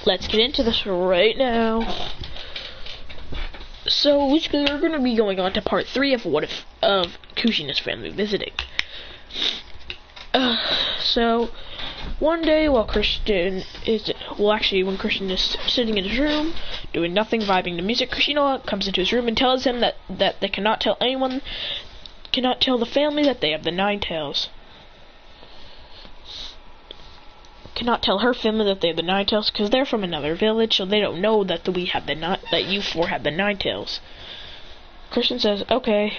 let's get into this right now. So we're going to be going on to part 3 of Kushina's family visiting. So one day while when Christian is sitting in his room doing nothing, vibing to music, Kushina comes into his room and tells him that they cannot tell the family that they have the 9 tails. Cannot tell her family that they have the 9 tails because they're from another village, so they don't know that that you 4 have the 9 tails. Christian says, okay.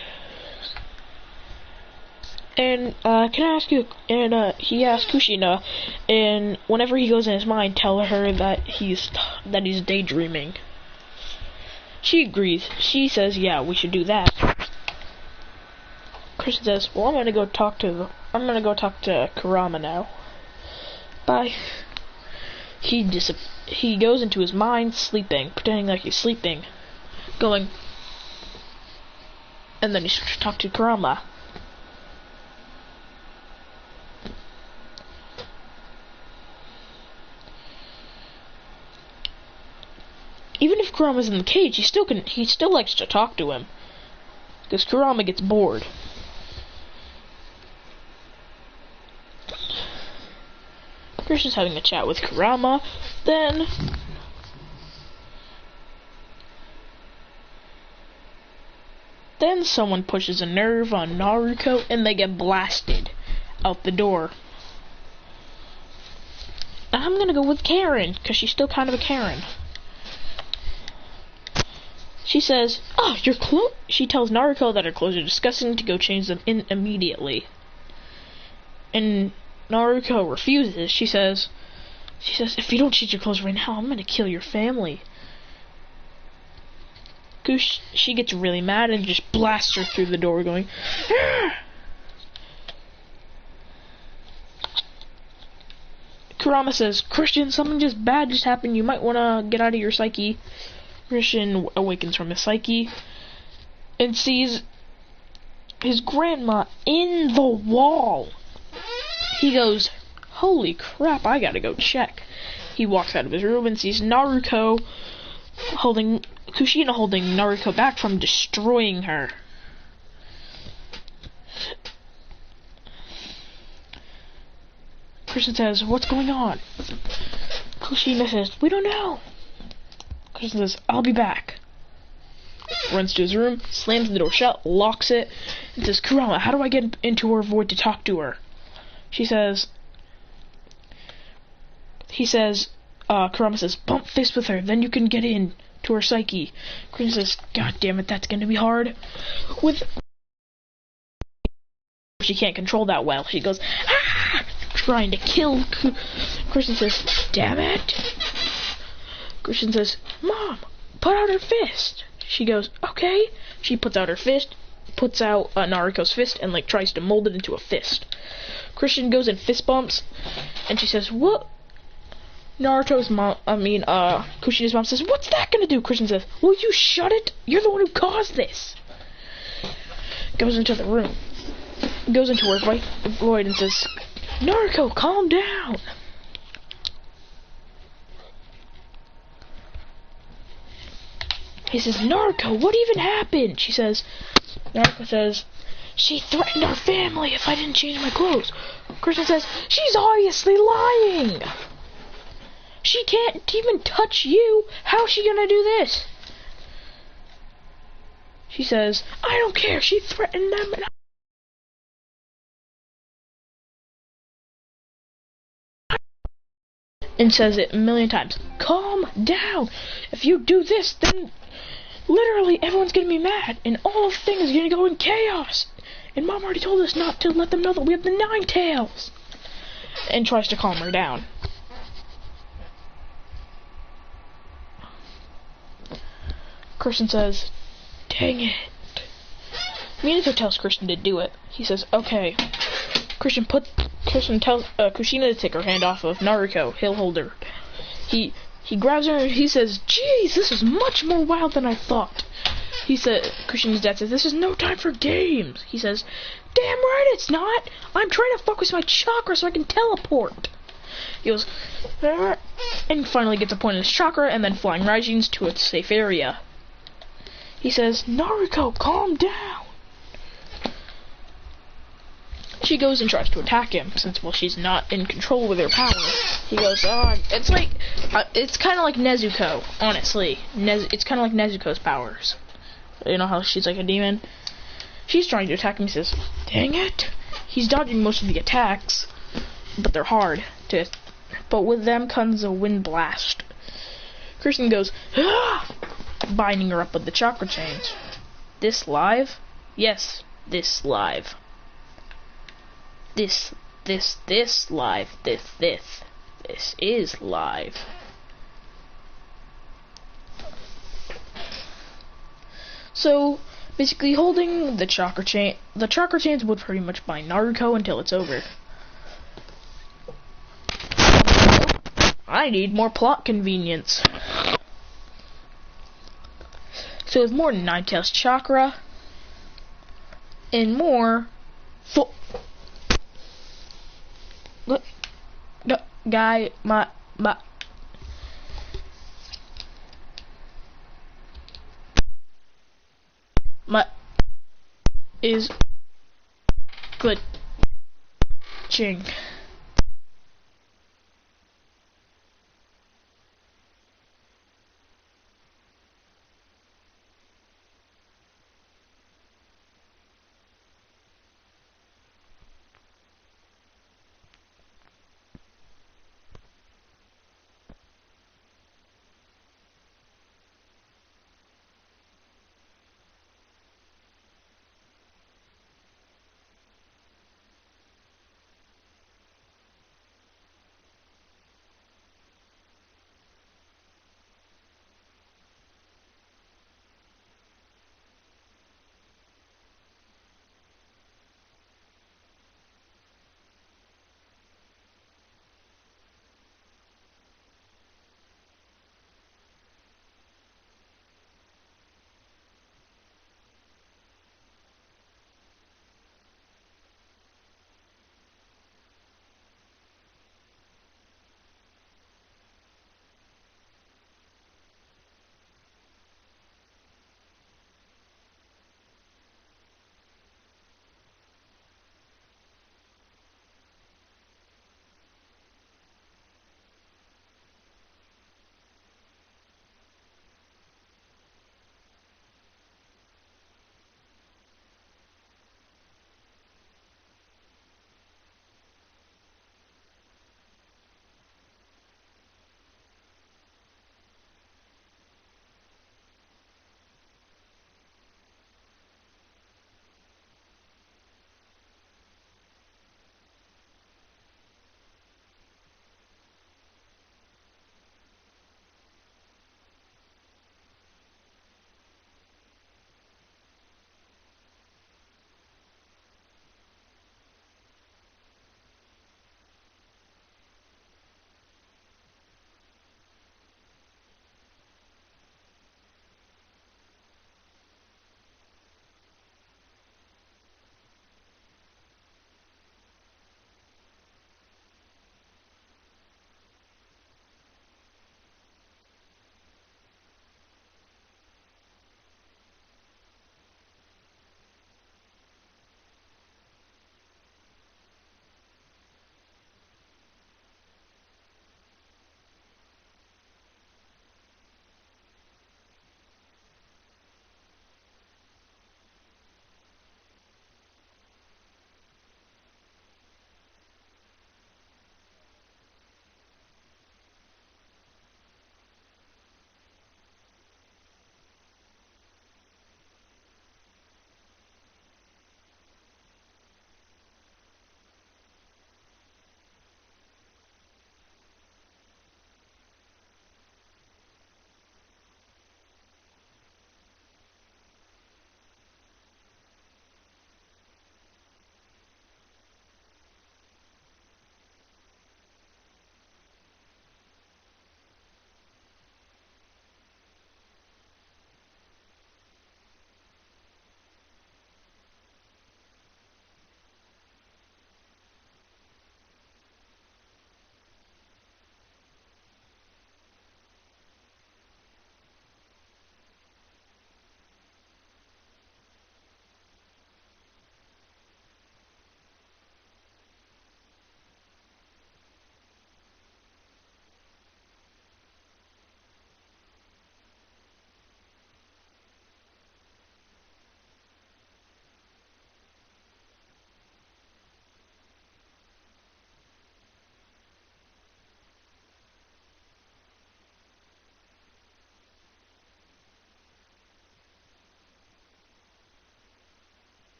And can I ask you? And he asks Kushina, and whenever he goes in his mind, tell her that he's daydreaming. She agrees. She says, yeah, we should do that. Christian says, well, I'm gonna go talk to Kurama now. Bye. He goes into his mind, sleeping, pretending like he's sleeping, going, and then he starts to talk to Kurama. Even if Kurama's in the cage, he still likes to talk to him, because Kurama gets bored. Christian's having a chat with Kurama, then someone pushes a nerve on Naruto and they get blasted out the door. And I'm gonna go with Karen, because she's still kind of a Karen. She says, oh, your clothes. She tells Naruto that her clothes are disgusting, to go change them immediately. And Naruto refuses. She says, if you don't change your clothes right now, I'm gonna kill your family. She gets really mad and just blasts her through the door, going, ah! Kurama says, Christian, something bad just happened. You might wanna get out of your psyche. Christian awakens from his psyche and sees his grandma in the wall. He goes, holy crap, I gotta go check. He walks out of his room and sees Kushina holding Naruto back from destroying her. Christian says, what's going on? Kushina says, we don't know. Christian says, I'll be back. Runs to his room, slams the door shut, locks it, and says, Kurama, how do I get into her void to talk to her? He says, Kurama says, bump fist with her, then you can get in to her psyche. Christian says, god damn it, that's gonna be hard. She can't control that well. She goes, ah! Trying to kill. Christian says, damn it. Christian says, Mom, put out her fist. She goes, okay. She puts out her fist, puts out Naruto's fist, and tries to mold it into a fist. Christian goes and fist bumps, and she says, what? Kushina's mom says, what's that gonna do? Christian says, will you shut it? You're the one who caused this. Goes into the room. Goes into her void and says, Naruto, calm down. He says, Naruto, what even happened? Naruto says, she threatened our family if I didn't change my clothes. Christian says, she's obviously lying. She can't even touch you. How's she gonna do this? She says, I don't care. She threatened them. And says it a million times. Calm down. If you do this, then literally everyone's gonna be mad, and all of things are gonna go in chaos. And Mom already told us not to let them know that we have the 9 tails. And tries to calm her down. Christian says, dang it. Minato tells Christian to do it. He says, okay. Christian tells Kushina to take her hand off of Naruto. He'll hold her. He grabs her and he says, geez, this is much more wild than I thought. Kushina's dad says, this is no time for games. He says, damn right it's not. I'm trying to focus my chakra so I can teleport. He goes, "Ah," and finally gets a point in his chakra, and then flying Raijins to a safe area. He says, "Naruto, calm down." She goes and tries to attack him, since, well, she's not in control with her power. He goes, it's like, it's kind of like Nezuko, honestly. It's kind of like Nezuko's powers. You know how she's like a demon? She's trying to attack him. He says, "Dang it." He's dodging most of the attacks, but they're hard to. But with them comes a wind blast. Kristen goes, "Ah!" binding her up with the chakra chains. This live? Yes, this live. This live. This is live. So, basically holding the chakra chains would pretty much bind Naruto until it's over. I need more plot convenience. So with more Nine-Tails chakra and more guy my is glitching.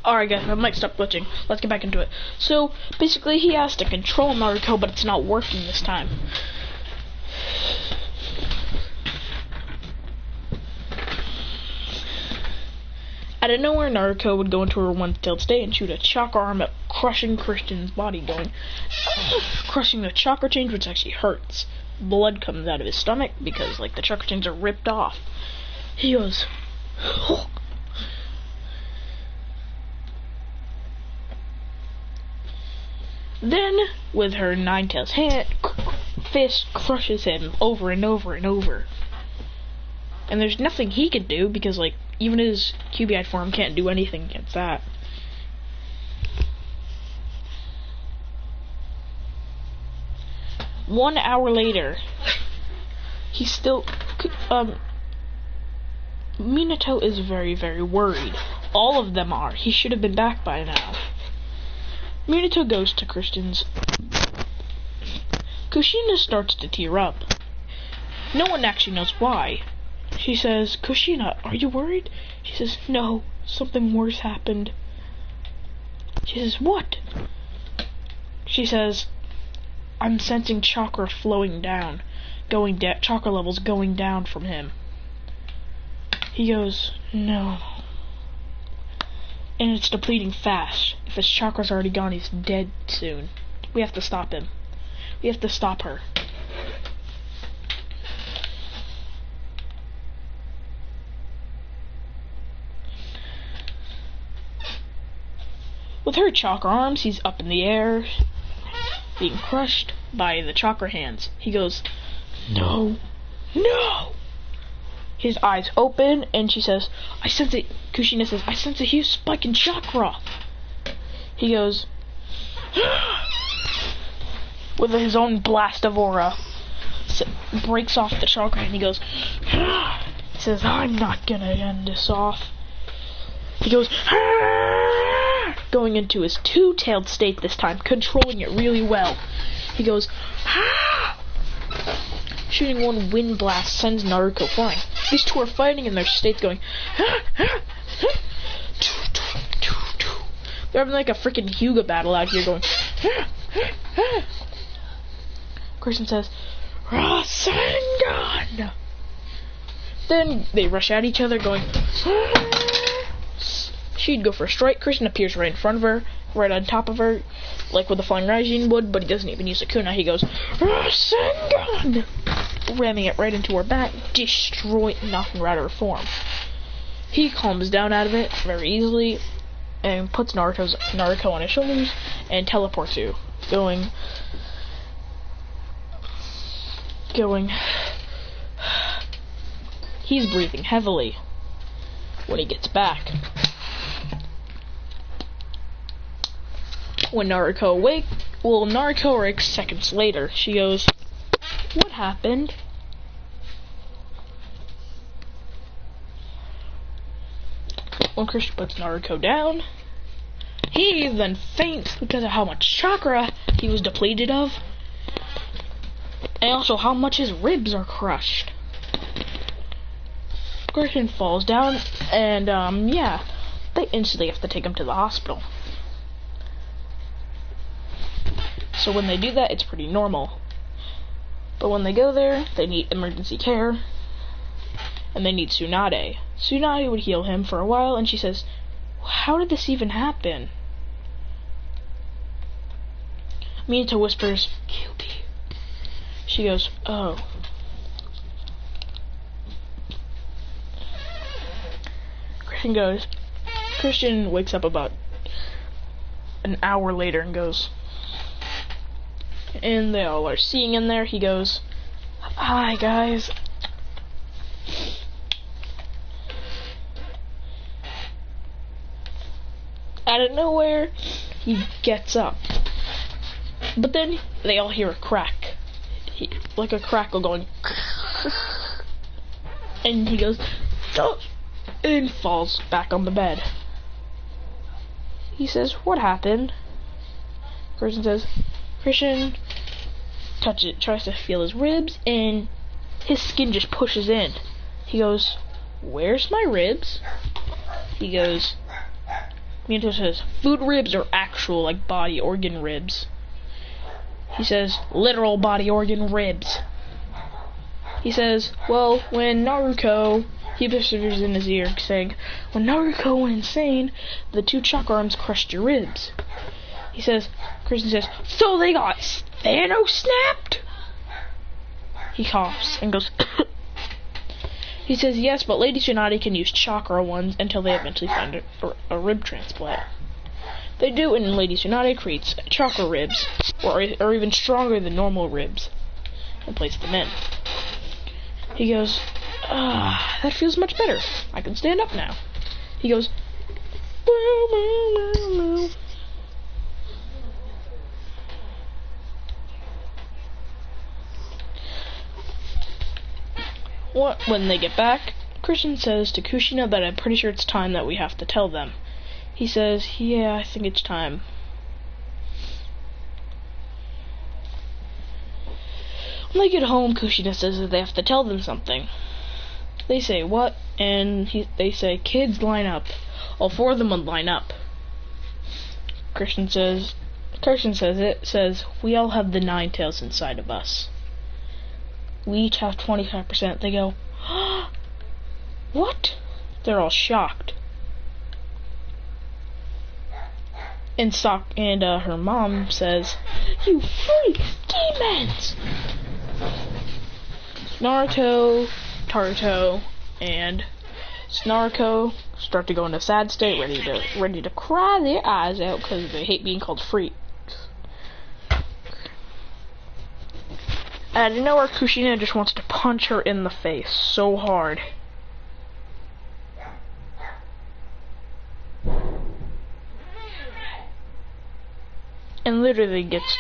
Alright guys, I might stop glitching. Let's get back into it. So, basically he has to control Naruto, but it's not working this time. Out of nowhere, Naruto would go into her one-tailed state and shoot a chakra arm at crushing Christian's body, going, crushing the chakra chains, which actually hurts. Blood comes out of his stomach because, like, the chakra chains are ripped off. He goes, oh. Then, with her nine-tails fist crushes him over and over and over. And there's nothing he can do because, like, even his QB-eyed form can't do anything against that. One hour later, he's still... Minato is very, very worried. All of them are. He should have been back by now. Minato goes to Christian's. Kushina starts to tear up. No one actually knows why. She says, Kushina, are you worried? She says, no, something worse happened. She says, what? She says, I'm sensing chakra flowing down, chakra levels going down from him. He goes, no. And it's depleting fast. If his chakra's already gone, he's dead soon. We have to stop him. We have to stop her. With her chakra arms, he's up in the air, being crushed by the chakra hands. He goes, no, no! His eyes open, and she says, I sense it. Kushina says, I sense a huge spike in chakra. He goes, with his own blast of aura, breaks off the chakra, and he goes, he says, I'm not gonna end this off. He goes, going into his two-tailed state this time, controlling it really well. He goes, shooting one wind blast sends Naruto flying. These two are fighting in their states going, they're having like a freaking Hyuga battle out here going, Christian says, Rasengan! Then they rush at each other going, she'd go for a strike. Christian appears right in front of her, right on top of her, like with the flying Raijin would, but he doesn't even use a kunai. He goes, Rasengan! Ramming it right into her back, knocking her out of her form. He calms down out of it very easily, and puts Naruto on his shoulders, and teleports you, going, he's breathing heavily when he gets back. When Naruto awakes seconds later. She goes, what happened? When Christian puts Naruto down, he then faints because of how much chakra he was depleted of, and also how much his ribs are crushed. Christian falls down, and yeah, they instantly have to take him to the hospital. So when they do that, it's pretty normal. But when they go there, they need emergency care, and they need Tsunade. Tsunade would heal him for a while, and she says, how did this even happen? Minato whispers, QB. She goes, oh. Christian wakes up about an hour later and goes, and they all are seeing in there. He goes, hi guys. Out of nowhere, he gets up. But then they all hear a crack. Like a crackle going. And he goes, oh, and falls back on the bed. He says, what happened? Christian says, Christian tries to feel his ribs, and his skin just pushes in. He goes, where's my ribs? He goes, Minato says, food ribs are actual, like, body organ ribs. He says, literal body organ ribs. He says, well, when Naruto, he whispers in his ear, saying, when Naruto went insane, the 2 chakra arms crushed your ribs. He says, Christian says, so they got Thanos snapped? He coughs and goes, he says, yes, but Lady Tsunade can use chakra ones until they eventually find a rib transplant. They do, and Lady Tsunade creates chakra ribs, or even stronger than normal ribs, and places them in. He goes, that feels much better. I can stand up now. He goes, when they get back, Christian says to Kushina that I'm pretty sure it's time that we have to tell them. He says, yeah, I think it's time. When they get home, Kushina says that they have to tell them something. They say, what? And they say, kids, line up. All 4 of them would line up. Christian says, we all have the 9 tails inside of us. We each have 25%. They go, what? They're all shocked. And her mom says, you freaks, demons! Naruto, Taruto, and Snarko start to go into a sad state, ready to cry their eyes out because they hate being called freaks. Out of nowhere, Kushina just wants to punch her in the face so hard. And literally gets...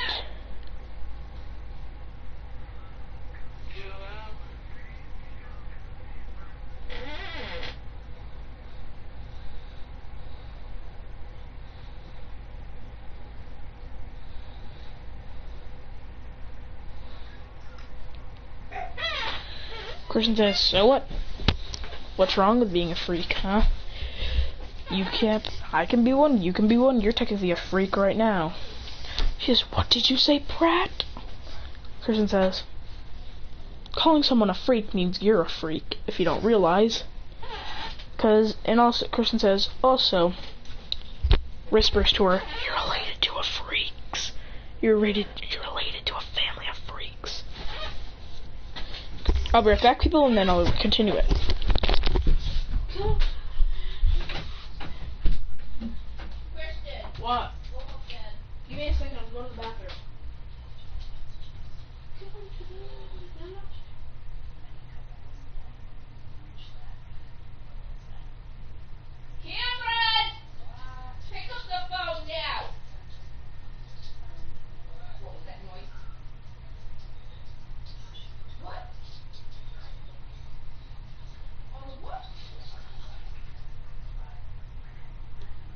Christian says, so what? What's wrong with being a freak, huh? I can be one, you can be one, you're technically a freak right now. She says, what did you say, Pratt? Christian says, calling someone a freak means you're a freak, if you don't realize. Christian says, also, whispers to her, you're related to a freaks. You're related to a family of freaks. I'll be right back, people, and then I'll continue it. What? Give me a second, I'm going to the bathroom. Cameron! Pick up the phone now! What was that noise? What? What?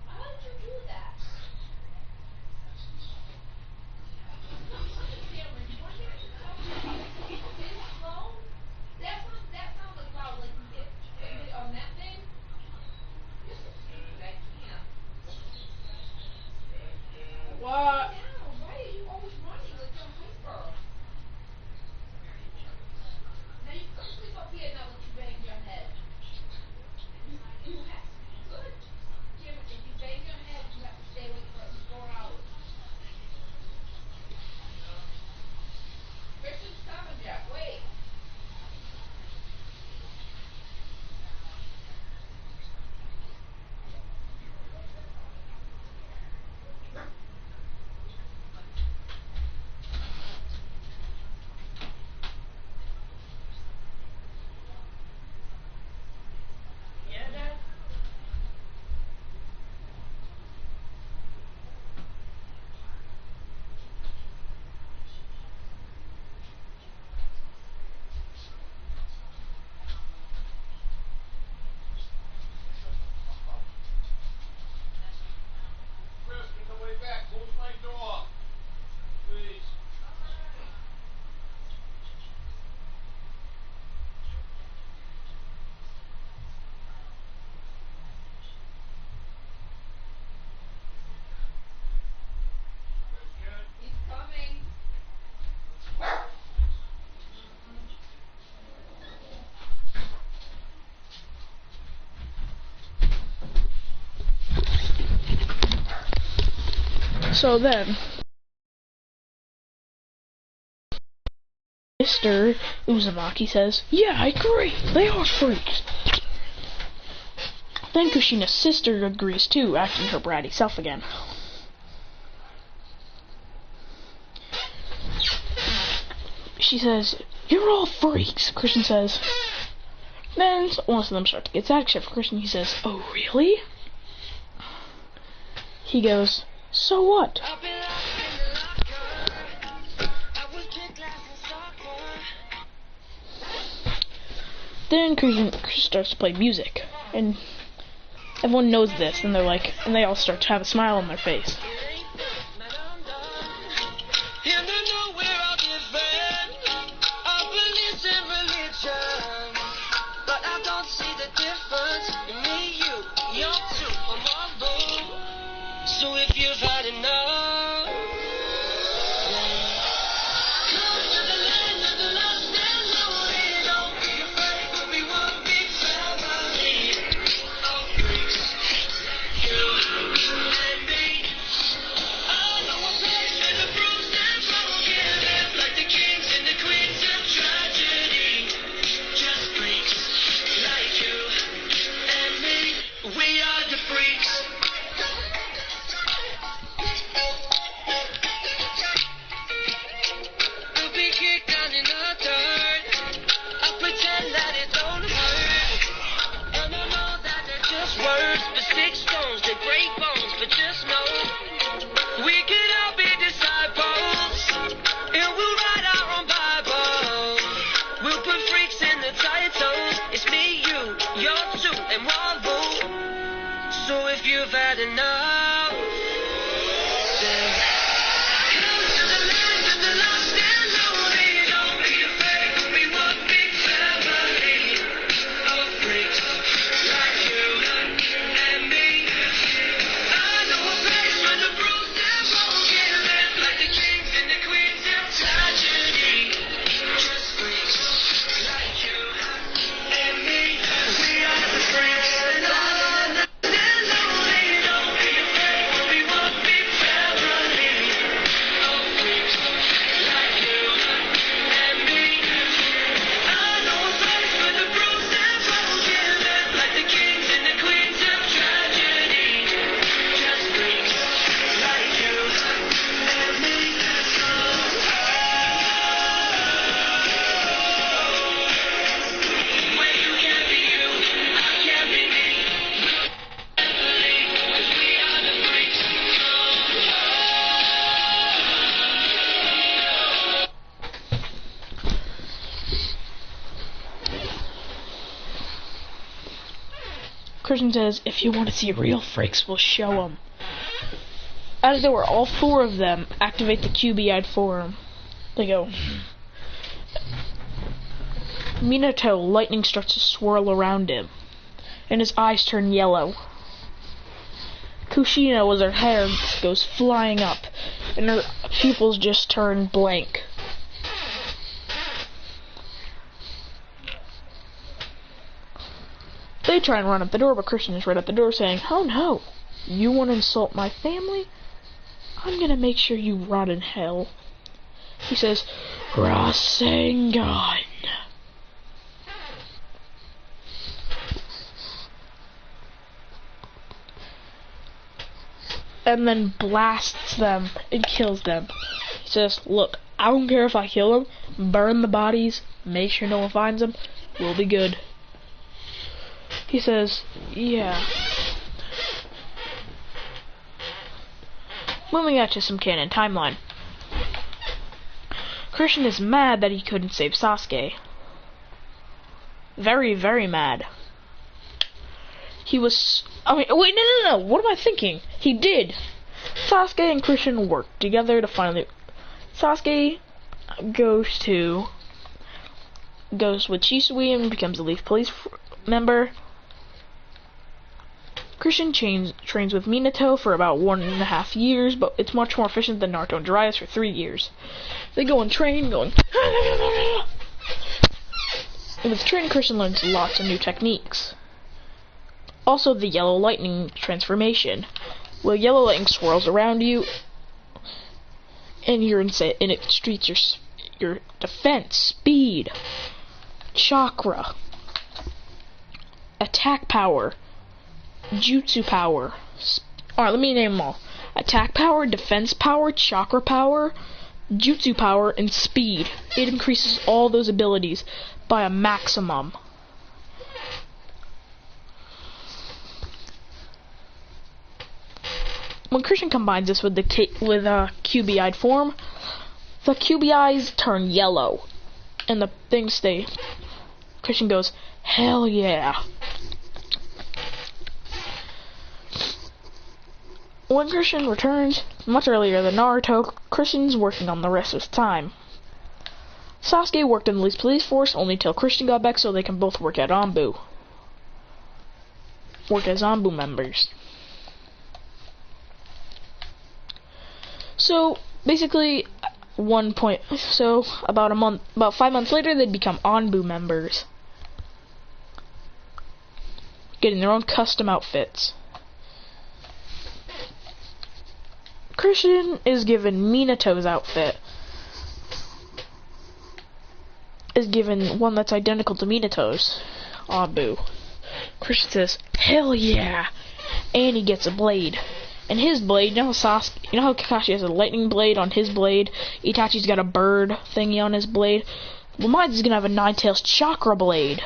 How did you do that? So then, Mr. Uzumaki says, yeah, I agree, they are freaks. Then Kushina's sister agrees too, acting her bratty self again. She says, you're all freaks, Christian says. Then most of them start to get sad, except for Christian. He says, oh, really? He goes, so what? Then Christian starts to play music, and everyone knows this, and they're like, and they all start to have a smile on their face. So if you've had enough, come to the land of the lost and lonely. Don't be afraid, we'll be one big family of freaks, you and me. I know a place where the bruised and broken live like the kings and the queens of tragedy. Just freaks like you and me. We are the freaks. So if you've had enough, then come to the land of the lost and lonely. Don't be afraid, we'll be one big family of freaks like you and me. I know a place where the bruised and broken live like the kings and the queens of tragedy. Just freaks like you and me. We are the freaks. Christian says, if you want to see real freaks, we'll show them. As there were all four of them, activate the QB-eyed forum. They go. Minato, lightning starts to swirl around him, and his eyes turn yellow. Kushina, with her hair, goes flying up, and her pupils just turn blank. They try and run up the door, but Christian is right at the door saying, oh no, you want to insult my family? I'm gonna make sure you rot in hell. He says, Rasengan. And then blasts them and kills them. He says, look, I don't care if I kill them, burn the bodies, make sure no one finds them, we'll be good. He says, yeah. Moving on to some canon timeline. Christian is mad that he couldn't save Sasuke. Very, very mad. He was... wait, no, what am I thinking? He did. Sasuke and Christian worked together to finally... Sasuke goes with Chisui and becomes a Leaf Police member. Christian trains with Minato for about 1.5 years, but it's much more efficient than Naruto and Jiraiya's for 3 years. They go and train, going... And with training, Christian learns lots of new techniques. Also, the yellow lightning transformation. While yellow lightning swirls around you, And and it treats your defense, speed, chakra, attack power, jutsu power. Alright, let me name them all. Attack power, defense power, chakra power, jutsu power, and speed. It increases all those abilities by a maximum. When Christian combines this with QBI'd form, the QBIs turn yellow, and the things stay. Christian goes, hell yeah. When Christian returns, much earlier than Naruto, Christian's working on the rest of his time. Sasuke worked in the police force only till Christian got back so they can both work at Anbu. Work as Anbu members. So, basically, about 5 months later, they'd become Anbu members. Getting their own custom outfits. Christian is given Minato's outfit. Is given one that's identical to Minato's. Anbu. Christian says, hell yeah! And he gets a blade. And his blade, you know how Kakashi has a lightning blade on his blade? Itachi's got a bird thingy on his blade. Well, mine's gonna have a 9-tails chakra blade.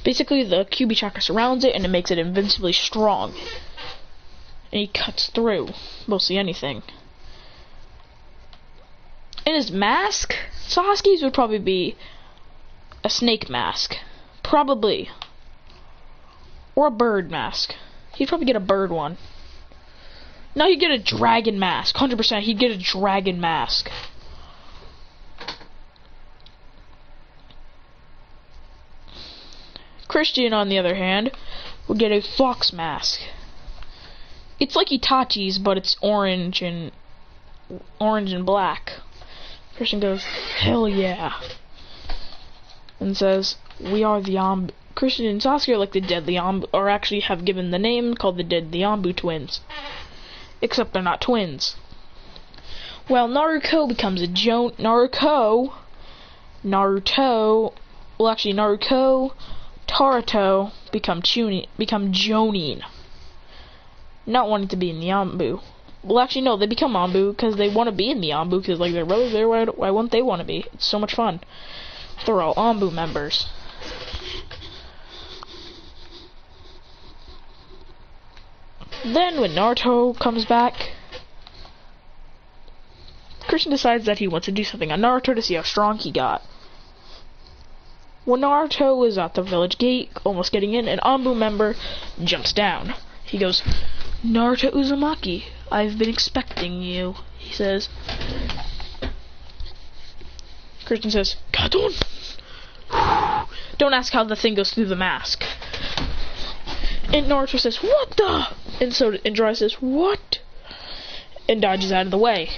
Basically, the QB chakra surrounds it, and it makes it invincibly strong. And he cuts through mostly anything. And his mask, Sasuke's would probably be a snake mask. Probably. Or a bird mask. He'd probably get a bird one. No, he'd get a dragon mask. 100%, he'd get a dragon mask. Christian, on the other hand, would get a fox mask. It's like Itachi's, but it's orange and black. Christian goes, hell yeah. And says, we are the Anbu. Christian and Sasuke are like the deadly Anbu, or actually have given the name called the deadly Anbu twins. Except they're not twins. Well, Naruto becomes a Naruto, Taruto become Jonin. Not wanting to be in the Anbu. Well, actually, no, they become Anbu because they want to be in the Anbu because, like, their brothers there. Why wouldn't they want to be? It's so much fun. They're all Anbu members. Then, when Naruto comes back, Christian decides that he wants to do something on Naruto to see how strong he got. When Naruto was at the village gate, almost getting in, an Anbu member jumps down. He goes, Naruto Uzumaki, I've been expecting you, he says. Christian says, Kadon! Don't ask how the thing goes through the mask. And Naruto says, what the? And Jiraiya says, what? And dodges out of the way.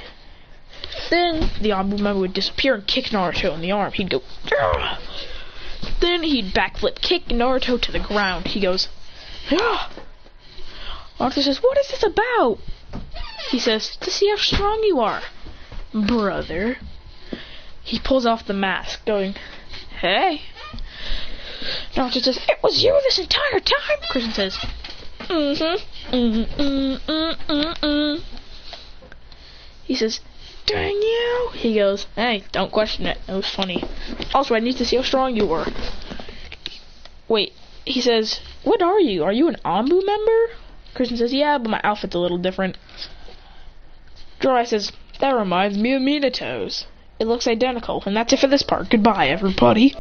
Then the Anbu member would disappear and kick Naruto in the arm. He'd go, Argh! Then he'd backflip, kick Naruto to the ground. He goes, Argh! Naruto says, what is this about? He says, to see how strong you are, brother. He pulls off the mask, going, hey. Naruto says, it was you this entire time? Christian says, He says, dang you. He goes, hey, don't question it. It was funny. Also, I need to see how strong you were. Wait, he says, what are you? Are you an Anbu member? Christian says, yeah, but my outfit's a little different. Jiraiya says, that reminds me of Minato's. It looks identical. And that's it for this part. Goodbye, everybody.